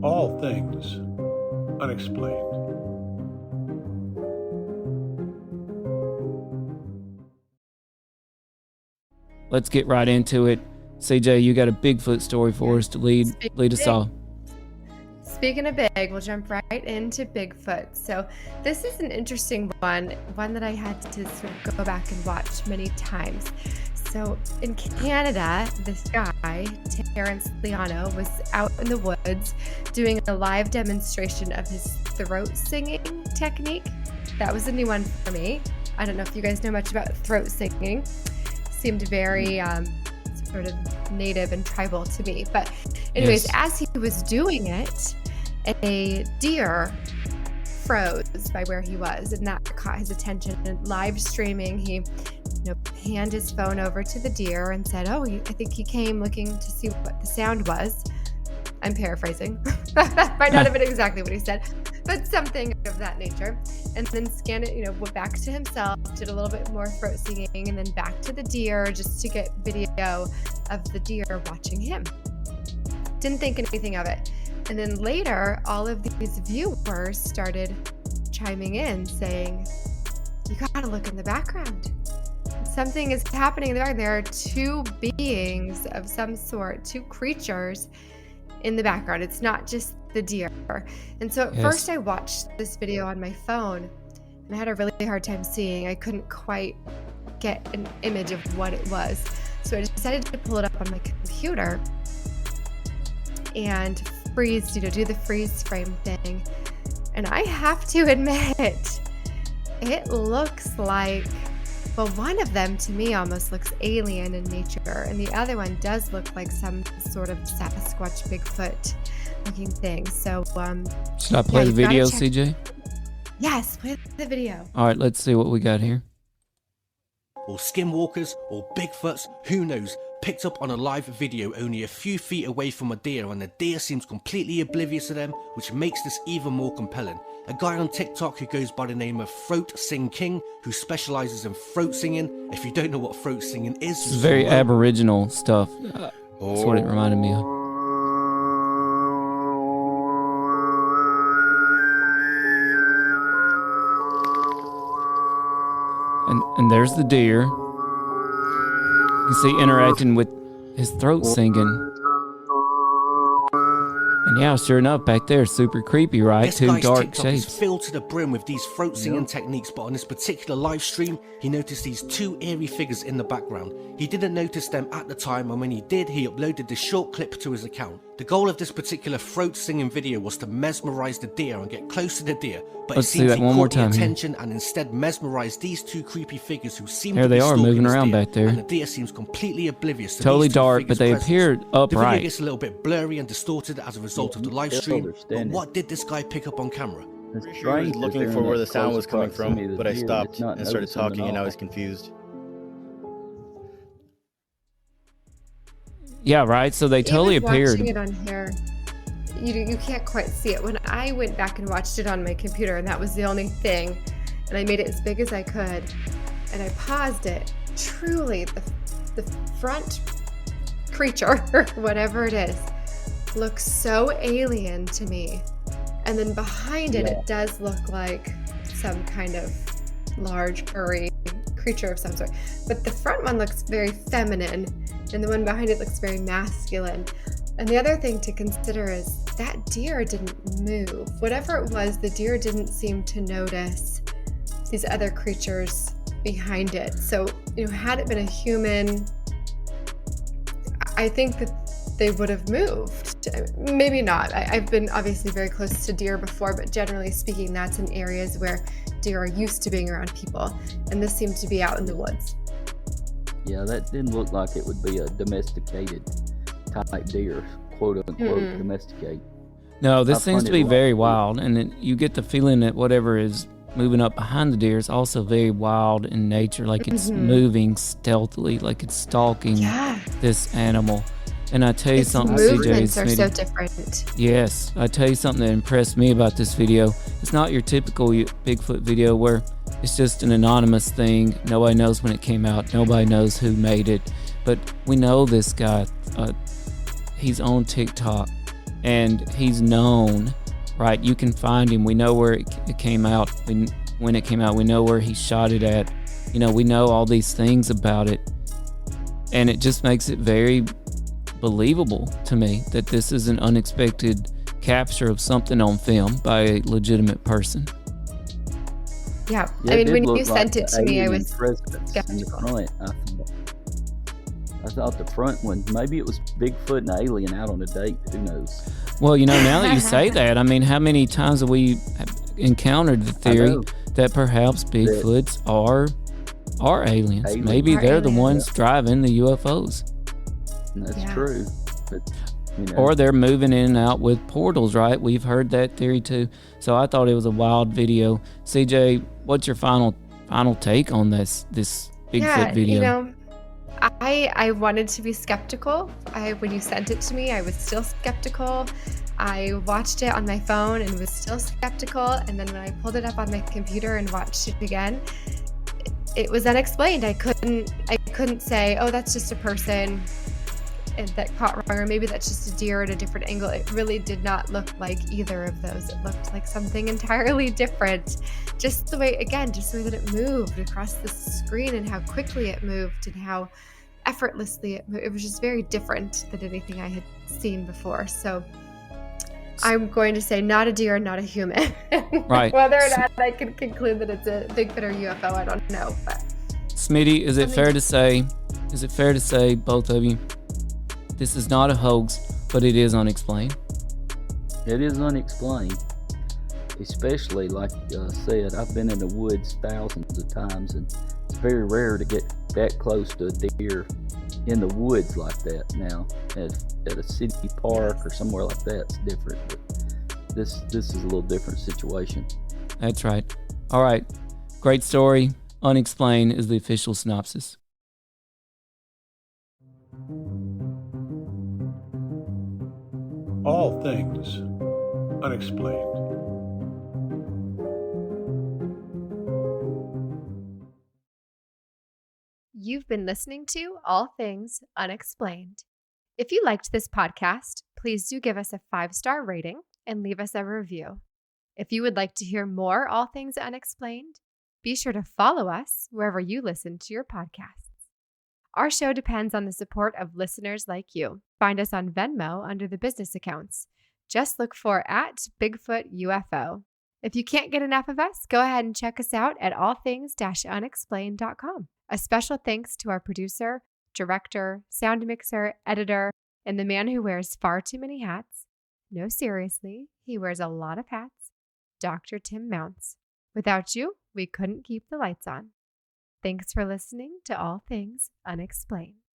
All things unexplained. Let's get right into it. CJ, you got a Bigfoot story for us to lead us all. Speaking of big, we'll jump right into Bigfoot. So this is an interesting one that I had to sort of go back and watch many times. So in Canada, this guy, Terrence Liano, was out in the woods doing a live demonstration of his throat singing technique. That was a new one for me. I don't know if you guys know much about throat singing. Seemed very sort of native and tribal to me. But anyways, Yes. As he was doing it, a deer froze by where he was, and that caught his attention. And live streaming, he panned his phone over to the deer and said, I think he came looking to see what the sound was. I'm paraphrasing. That might not have been exactly what he said, but something of that nature. And then scanned it, went back to himself, did a little bit more throat singing, and then back to the deer just to get video of the deer watching him. Didn't think anything of it. And then later, all of these viewers started chiming in saying, you gotta look in the background. Something is happening in the background. There are two beings of some sort, two creatures in the background. It's not just the deer. And so at first I watched this video on my phone and I had a really hard time seeing. I couldn't quite get an image of what it was. So I decided to pull it up on my computer and freeze, do the freeze frame thing. And I have to admit, it looks like, well, one of them to me almost looks alien in nature, and the other one does look like some sort of Sasquatch, Bigfoot looking thing. So, should I play the video, CJ? Yes, play the video. All right, let's see what we got here. Or skinwalkers, or Bigfoots, who knows, picked up on a live video only a few feet away from a deer, and the deer seems completely oblivious to them, which makes this even more compelling. A guy on TikTok who goes by the name of Throat Sing King, who specializes in throat singing. If you don't know what throat singing is, It's very Aboriginal stuff. That's what it reminded me of. And there's the deer. You can see interacting with his throat singing. And yeah, sure enough, back there, super creepy, right? This Two guy's dark TikTok is shapes. filled to the brim with these throat singing techniques, but on this particular live stream, he noticed these two eerie figures in the background. He didn't notice them at the time, and when he did, he uploaded this short clip to his account. The goal of this particular throat singing video was to mesmerize the deer and get close to the deer, but Let's it see seems that he one more caught the time here. attention and instead mesmerized these two creepy figures who seem There to be they are, stalking moving this around deer, back there. and the deer seems completely oblivious to Totally these two dark, figures' but they presence. appeared The video upright. gets a little bit blurry and distorted as a result of the live stream, but what did this guy pick up on camera? I was looking for where the sound was coming from, but I stopped and started talking and I was confused. Yeah, right? So they totally Even appeared. watching it on here, you can't quite see it. When I went back and watched it on my computer, and that was the only thing, and I made it as big as I could, and I paused it, truly the front creature, whatever it is, looks so alien to me. And then behind it, it does look like some kind of large furry creature of some sort. But the front one looks very feminine, and the one behind it looks very masculine. And the other thing to consider is that deer didn't move. Whatever it was, the deer didn't seem to notice these other creatures behind it. So, had it been a human, I think that they would have moved. Maybe not. I've been obviously very close to deer before, but generally speaking, that's in areas where deer are used to being around people. And this seemed to be out in the woods. Yeah, that didn't look like it would be a domesticated type deer, quote unquote, domesticate. No, this I seems find to it be a lot very of wild, and you get the feeling that whatever is moving up behind the deer is also very wild in nature, like it's moving stealthily, like it's stalking this animal. And I tell you Its something, CJ, movements are so Smitty. different. Yes, I tell you something that impressed me about this video. It's not your typical Bigfoot video where it's just an anonymous thing. Nobody knows when it came out. Nobody knows who made it. But we know this guy. He's on TikTok, and he's known, right? You can find him. We know where it came out. When it came out, we know where he shot it at. You know, we know all these things about it, and it just makes it very believable to me that this is an unexpected capture of something on film by a legitimate person. Yeah, Yeah, I it mean, did when look you like sent it the to me, I alien was presence in the skeptical. front. I thought the front one, maybe it was Bigfoot and alien out on a date. Who knows? Well, you know, now that you say that, I mean, how many times have we encountered the theory that perhaps Bigfoots are aliens? Maybe Are they're the aliens. ones driving the UFOs. And that's Yeah. true. But, you know, Or they're moving in and out with portals, right? We've heard that theory too. So I thought it was a wild video. CJ, what's your final take on this Bigfoot video? You know, I wanted to be skeptical. When you sent it to me, I was still skeptical. I watched it on my phone and was still skeptical. And then when I pulled it up on my computer and watched it again, it was unexplained. I couldn't say, oh, that's just a person that caught wrong, or maybe that's just a deer at a different angle. It really did not look like either of those. It looked like something entirely different. Just the way that it moved across the screen and how quickly it moved and how effortlessly it moved. It was just very different than anything I had seen before. So I'm going to say not a deer, not a human. Right. Whether or not I can conclude that it's a Bigfoot or UFO, I don't know. But Smitty, is it fair to say, both of you, this is not a hoax, but it is unexplained? it is unexplained. Especially, like I said, I've been in the woods thousands of times, and it's very rare to get that close to a deer in the woods like that. Now, at a city park or somewhere like that, it's different. But this is a little different situation. That's right. All right. Great story. Unexplained is the official synopsis. All things unexplained. you've been listening to All Things Unexplained. If you liked this podcast, please do give us a 5-star rating and leave us a review. If you would like to hear more All Things Unexplained, be sure to follow us wherever you listen to your podcasts. Our show depends on the support of listeners like you. Find us on Venmo under the business accounts. Just look for @BigfootUFO. If you can't get enough of us, go ahead and check us out at allthings-unexplained.com. A special thanks to our producer, director, sound mixer, editor, and the man who wears far too many hats. No, seriously, he wears a lot of hats, Dr. Tim Mounts. Without you, we couldn't keep the lights on. Thanks for listening to All Things Unexplained.